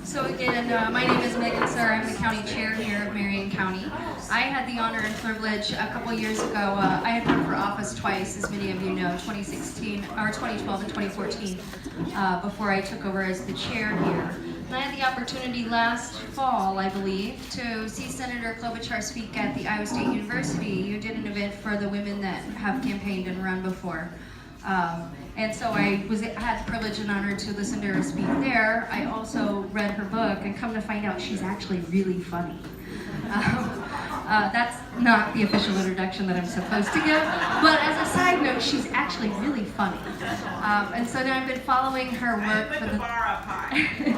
So again, my name is Megan Sir. I'm the county chair here of Marion County. I had the honor and privilege a couple years ago. I had run for office twice, as many of you know, 2016 or 2012 and 2014, before I took over as the chair here. And I had the opportunity last fall, I believe, to see Senator Klobuchar speak at the Iowa State University. You did an event for the women that have campaigned and run before. And so I had the privilege and honor to listen to her speak there. I also read her book and come to find out she's actually really funny. That's not the official introduction that I'm supposed to give, but as a side note, she's actually really funny. And so now I've been following her work for the bar up high.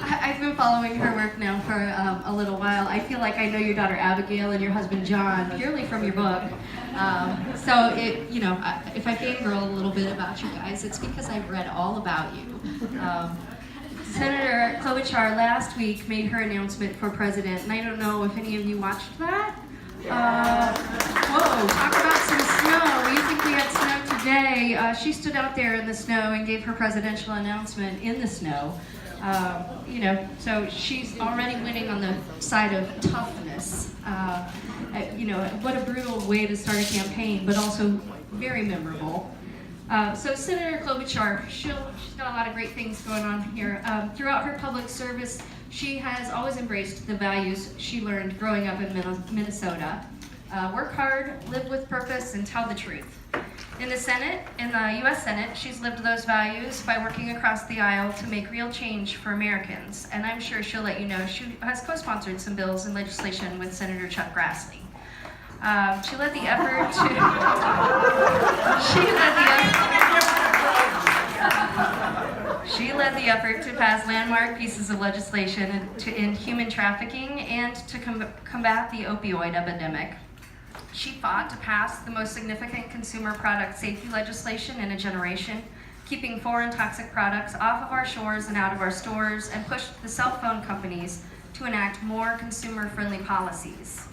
I've been following her work now for a little while. I feel like I know your daughter Abigail and your husband John purely from your book. So if I fangirl a little bit about you guys, it's because I've read all about you. Senator Klobuchar last week made her announcement for president, and I don't know if any of you watched that. Whoa, talk about some snow. You think we had snow today. She stood out there in the snow and gave her presidential announcement in the snow. So she's already winning on the side of toughness. What a brutal way to start a campaign, but also very memorable. So Senator Klobuchar, she's got a lot of great things going on here. Throughout her public service, she has always embraced the values she learned growing up in Minnesota. Work hard, live with purpose, and tell the truth. In the U.S. Senate, she's lived those values by working across the aisle to make real change for Americans. And I'm sure she'll let you know she has co-sponsored some bills and legislation with Senator Chuck Grassley. She led the effort to pass landmark pieces of legislation to end human trafficking and to combat the opioid epidemic. She fought to pass the most significant consumer product safety legislation in a generation, keeping foreign toxic products off of our shores and out of our stores, and pushed the cell phone companies to enact more consumer-friendly policies.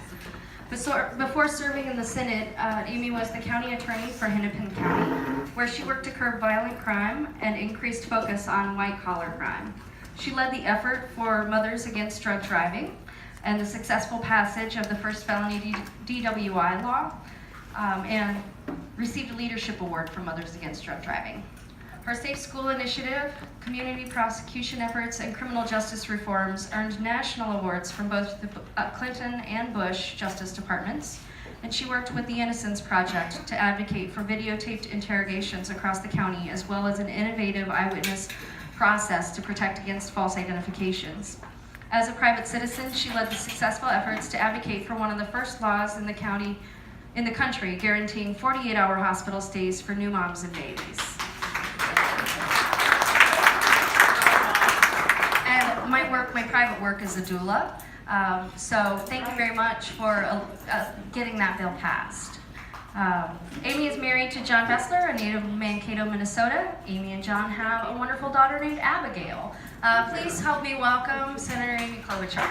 Before serving in the Senate, Amy was the county attorney for Hennepin County, where she worked to curb violent crime and increased focus on white-collar crime. She led the effort for Mothers Against Drug Driving and the successful passage of the first felony DWI law, and received a leadership award for Mothers Against Drug Driving. Her Safe School Initiative, community prosecution efforts, and criminal justice reforms earned national awards from both the Clinton and Bush Justice Departments, and she worked with the Innocence Project to advocate for videotaped interrogations across the county, as well as an innovative eyewitness process to protect against false identifications. As a private citizen, she led the successful efforts to advocate for one of the first laws in the country, guaranteeing 48-hour hospital stays for new moms and babies. And my private work is a doula. So thank you very much for getting that bill passed. Amy is married to John Bessler, a native of Mankato, Minnesota. Amy and John have a wonderful daughter named Abigail. Please help me welcome Senator Amy Klobuchar.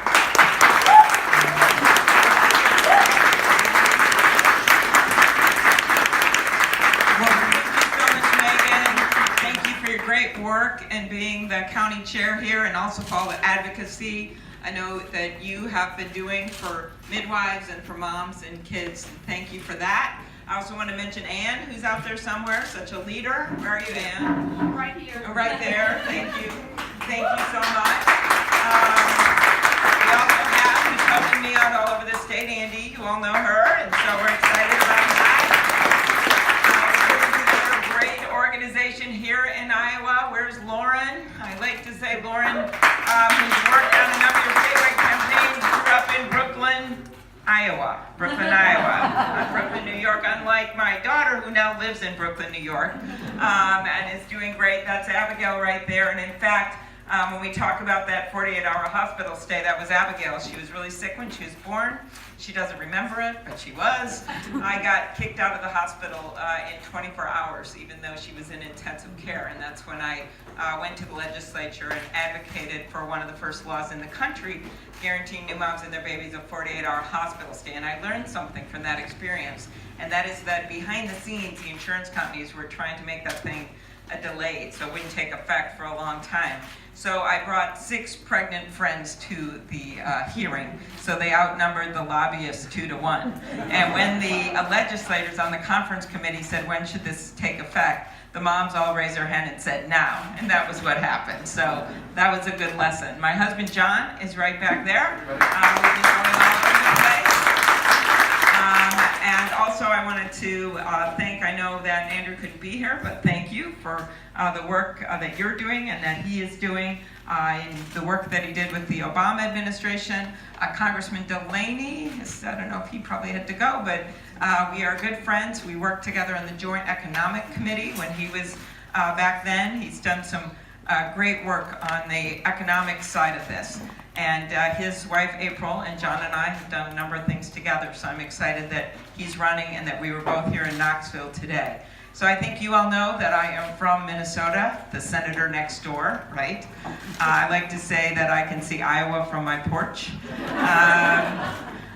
Great work and being the county chair here, and also for all the advocacy I know that you have been doing for midwives and for moms and kids. Thank you for that. I also want to mention Ann, who's out there somewhere, such a leader. Where are you, Ann? Right here. Right there. Thank you. Thank you so much. We also have, who's helping me out all over the state, Andy. You all know her, and so we're excited about that. Great organization here in Iowa. Where's Lauren? I like to say Lauren, who's worked on a number of your favorite campaigns, grew up in Brooklyn, Iowa. Not Brooklyn, New York, unlike my daughter who now lives in Brooklyn, New York, and is doing great. That's Abigail right there. And in fact, when we talk about that 48-hour hospital stay, that was Abigail. She was really sick when she was born. She doesn't remember it, but she was. I got kicked out of the hospital in 24 hours, even though she was in intensive care. And that's when I went to the legislature and advocated for one of the first laws in the country, guaranteeing new moms and their babies a 48-hour hospital stay. And I learned something from that experience, and that is that behind the scenes, the insurance companies were trying to make that thing delayed, so it wouldn't take effect for a long time. So I brought 6 pregnant friends to the hearing, so they outnumbered the lobbyists 2-1. And when the legislators on the conference committee said, when should this take effect, the moms all raised their hand and said now, and that was what happened. So that was a good lesson. My husband John is right back there. We've been going all over the place. And also I wanted to thank, I know that Andrew couldn't be here, but thank you for the work that you're doing and that he is doing, in the work that he did with the Obama administration. Congressman Delaney, I don't know if he probably had to go, but we are good friends. We worked together in the Joint Economic Committee when he was back then. He's done some great work on the economic side of this. And his wife April and John and I have done a number of things together, so I'm excited that he's running and that we were both here in Knoxville today. So I think you all know that I am from Minnesota, the senator next door, right? I like to say that I can see Iowa from my porch.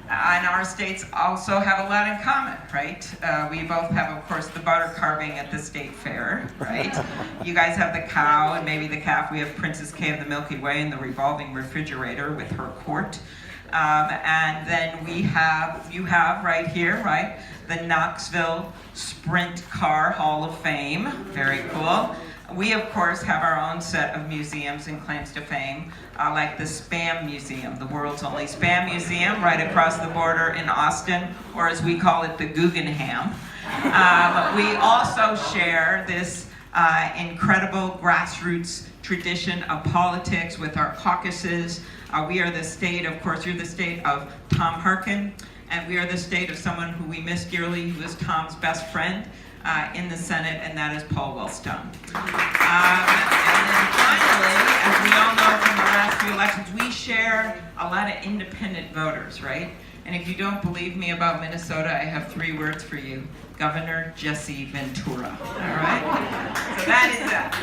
And our states also have a lot in common, right? We both have, of course, the butter carving at the state fair, right? You guys have the cow and maybe the calf. We have Princess K of the Milky Way and the revolving refrigerator with her court. And then you have right here, right, the Knoxville Sprint Car Hall of Fame. Very cool. We, of course, have our own set of museums and claims to fame, like the Spam Museum, the world's only Spam Museum, right across the border in Austin, or as we call it, the Guggenham. We also share this incredible grassroots tradition of politics with our caucuses. We are the state, of course, you're the state of Tom Harkin, and we are the state of someone who we miss dearly, who was Tom's best friend in the Senate, and that is Paul Wellstone. And then finally, as we all know from the last few elections, we share a lot of independent voters, right? And if you don't believe me about Minnesota, I have 3 words for you. Governor Jesse Ventura, all right? So that is that.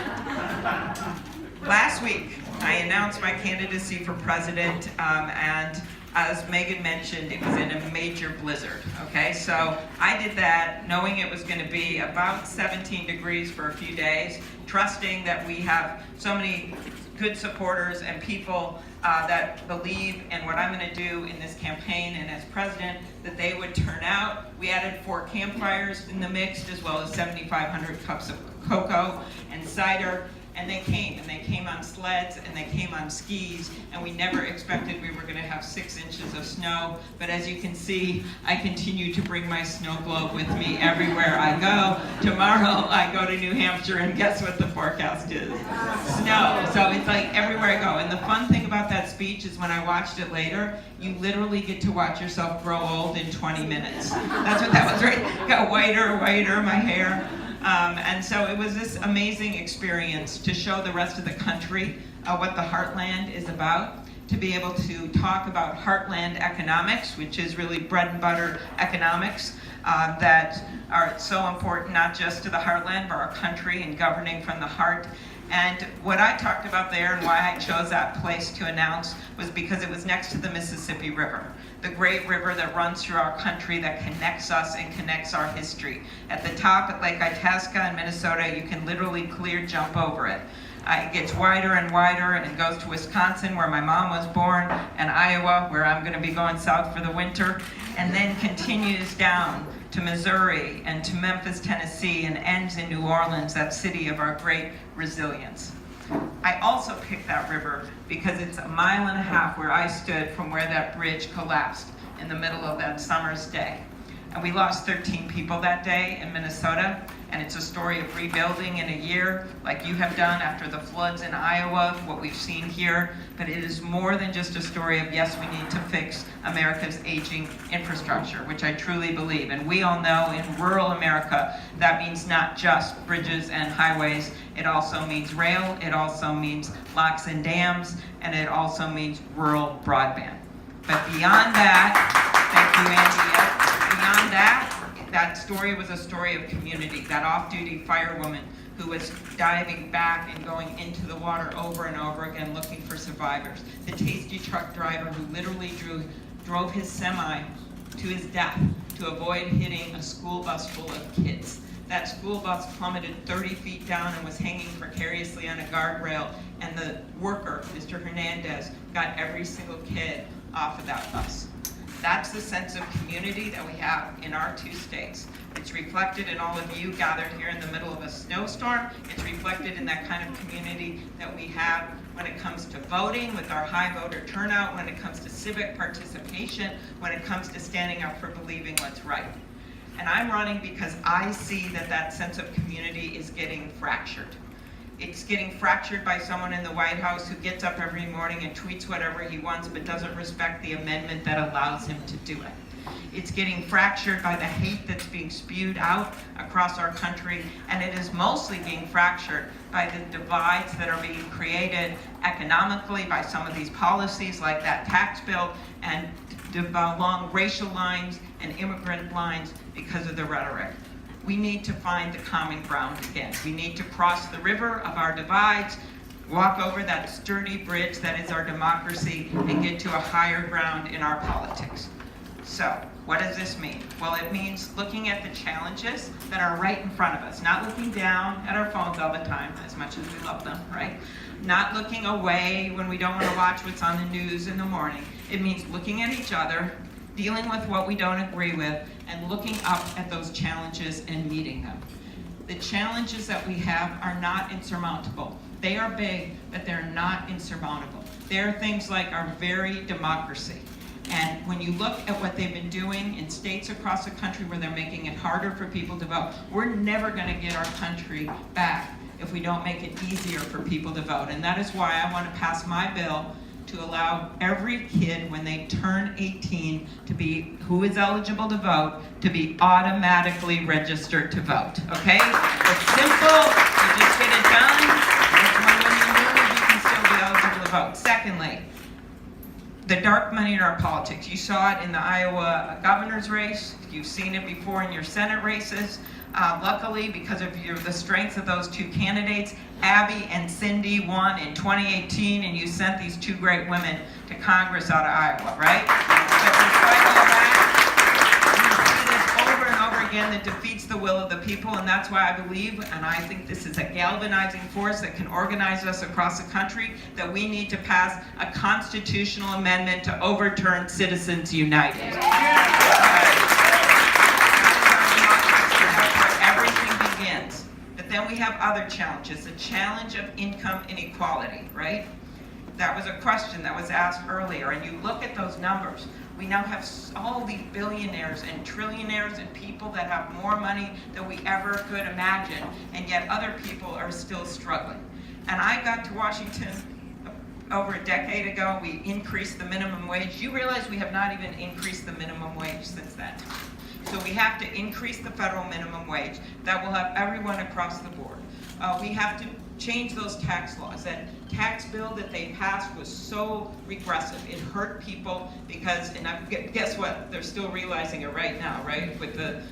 Last week, I announced my candidacy for president, and as Megan mentioned, it was in a major blizzard, okay? So I did that knowing it was gonna be about 17 degrees for a few days, trusting that we have so many good supporters and people that believe in what I'm gonna do in this campaign and as president, that they would turn out. We added 4 campfires in the mix, as well as 7,500 cups of cocoa and cider. And they came on sleds, and they came on skis, and we never expected we were gonna have 6 inches of snow. But as you can see, I continue to bring my snow globe with me everywhere I go. Tomorrow, I go to New Hampshire, and guess what the forecast is? Snow. So it's like everywhere I go. And the fun thing about that speech is when I watched it later, you literally get to watch yourself grow old in 20 minutes. That's what that was, right? Got whiter, my hair. And so it was this amazing experience to show the rest of the country what the Heartland is about, to be able to talk about Heartland economics, which is really bread and butter economics that are so important not just to the Heartland, but our country and governing from the heart. And what I talked about there and why I chose that place to announce was because it was next to the Mississippi River, the great river that runs through our country, that connects us and connects our history. At the top at Lake Itasca in Minnesota, you can literally clear jump over it. It gets wider and wider, and it goes to Wisconsin, where my mom was born, and Iowa, where I'm going to be going south for the winter, and then continues down to Missouri and to Memphis, Tennessee, and ends in New Orleans, that city of our great resilience. I also picked that river because it's a mile and a half where I stood from where that bridge collapsed in the middle of that summer's day. And we lost 13 people that day in Minnesota, and it's a story of rebuilding in a year, like you have done after the floods in Iowa, what we've seen here. But it is more than just a story of, yes, we need to fix America's aging infrastructure, which I truly believe. And we all know in rural America, that means not just bridges and highways. It also means rail, it also means locks and dams, and it also means rural broadband. But beyond that, thank you, Andy. Beyond that story was a story of community. That off-duty firewoman who was diving back and going into the water over and over again looking for survivors. The tasty truck driver who literally drove his semi to his death to avoid hitting a school bus full of kids. that school bus plummeted 30 feet down and was hanging precariously on a guardrail, and the worker, Mr. Hernandez, got every single kid off of that bus. That's the sense of community that we have in our two states. It's reflected in all of you gathered here in the middle of a snowstorm. It's reflected in that kind of community that we have when it comes to voting, with our high voter turnout, when it comes to civic participation, when it comes to standing up for believing what's right. And I'm running because I see that that sense of community is getting fractured. It's getting fractured by someone in the White House who gets up every morning and tweets whatever he wants but doesn't respect the amendment that allows him to do it. It's getting fractured by the hate that's being spewed out across our country, and it is mostly being fractured by the divides that are being created economically by some of these policies like that tax bill, and along racial lines and immigrant lines because of the rhetoric. We need to find the common ground again. We need to cross the river of our divides, walk over that sturdy bridge that is our democracy, and get to a higher ground in our politics. So, what does this mean? Well, it means looking at the challenges that are right in front of us, not looking down at our phones all the time, as much as we love them, right? Not looking away when we don't want to watch what's on the news in the morning. It means looking at each other, dealing with what we don't agree with, and looking up at those challenges and meeting them. The challenges that we have are not insurmountable. They are big, but they're not insurmountable. They're things like our very democracy. And when you look at what they've been doing in states across the country where they're making it harder for people to vote, we're never going to get our country back if we don't make it easier for people to vote. And that is why I want to pass my bill to allow every kid, when they turn 18, to be, who is eligible to vote, to be automatically registered to vote, okay? It's simple, you just get it done. It's when you move, you can still be eligible to vote. Secondly, the dark money in our politics. You saw it in the Iowa governor's race. You've seen it before in your Senate races. Luckily, because of the strength of those two candidates, Abby and Cindy won in 2018, and you sent these two great women to Congress out of Iowa, right? But despite all that, we see this over and over again that defeats the will of the people, and that's why I believe, and I think this is a galvanizing force that can organize us across the country, that we need to pass a constitutional amendment to overturn Citizens United. But then we have other challenges. The challenge of income inequality, right? That was a question that was asked earlier, and you look at those numbers. We now have all these billionaires and trillionaires and people that have more money than we ever could imagine, and yet other people are still struggling. And I got to Washington over a decade ago. We increased the minimum wage. You realize we have not even increased the minimum wage since that time. So we have to increase the federal minimum wage. That will have everyone across the board. We have to change those tax laws. That tax bill that they passed was so regressive. It hurt people because, and guess what? They're still realizing it right now, right? With the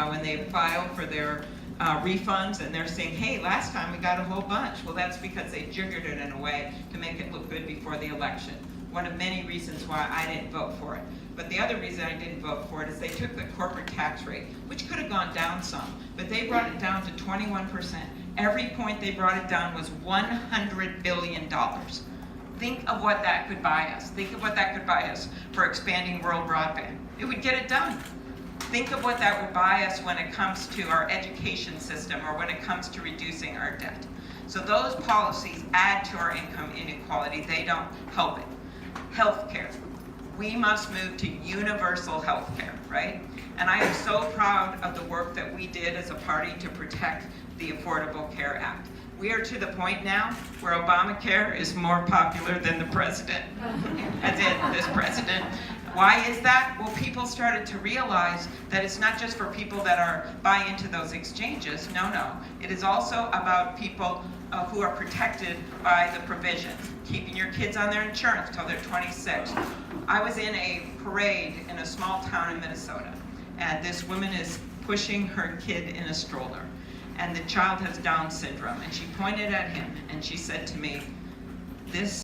when they file for their refunds, and they're saying, hey, last time we got a whole bunch. Well, that's because they jiggered it in a way to make it look good before the election. One of many reasons why I didn't vote for it. But the other reason I didn't vote for it is they took the corporate tax rate, which could have gone down some, but they brought it down to 21%. Every point they brought it down was $100 billion. Think of what that could buy us. Think of what that could buy us for expanding rural broadband. It would get it done. Think of what that would buy us when it comes to our education system or when it comes to reducing our debt. So those policies add to our income inequality. They don't help it. Healthcare. We must move to universal health care, right? And I am so proud of the work that we did as a party to protect the Affordable Care Act. We are to the point now where Obamacare is more popular than the president, as in this president. Why is that? Well, people started to realize that it's not just for people that are buy into those exchanges. No. It is also about people who are protected by the provisions, keeping your kids on their insurance till they're 26. I was in a parade in a small town in Minnesota, and this woman is pushing her kid in a stroller, and the child has Down syndrome, and she pointed at him and she said to me, "This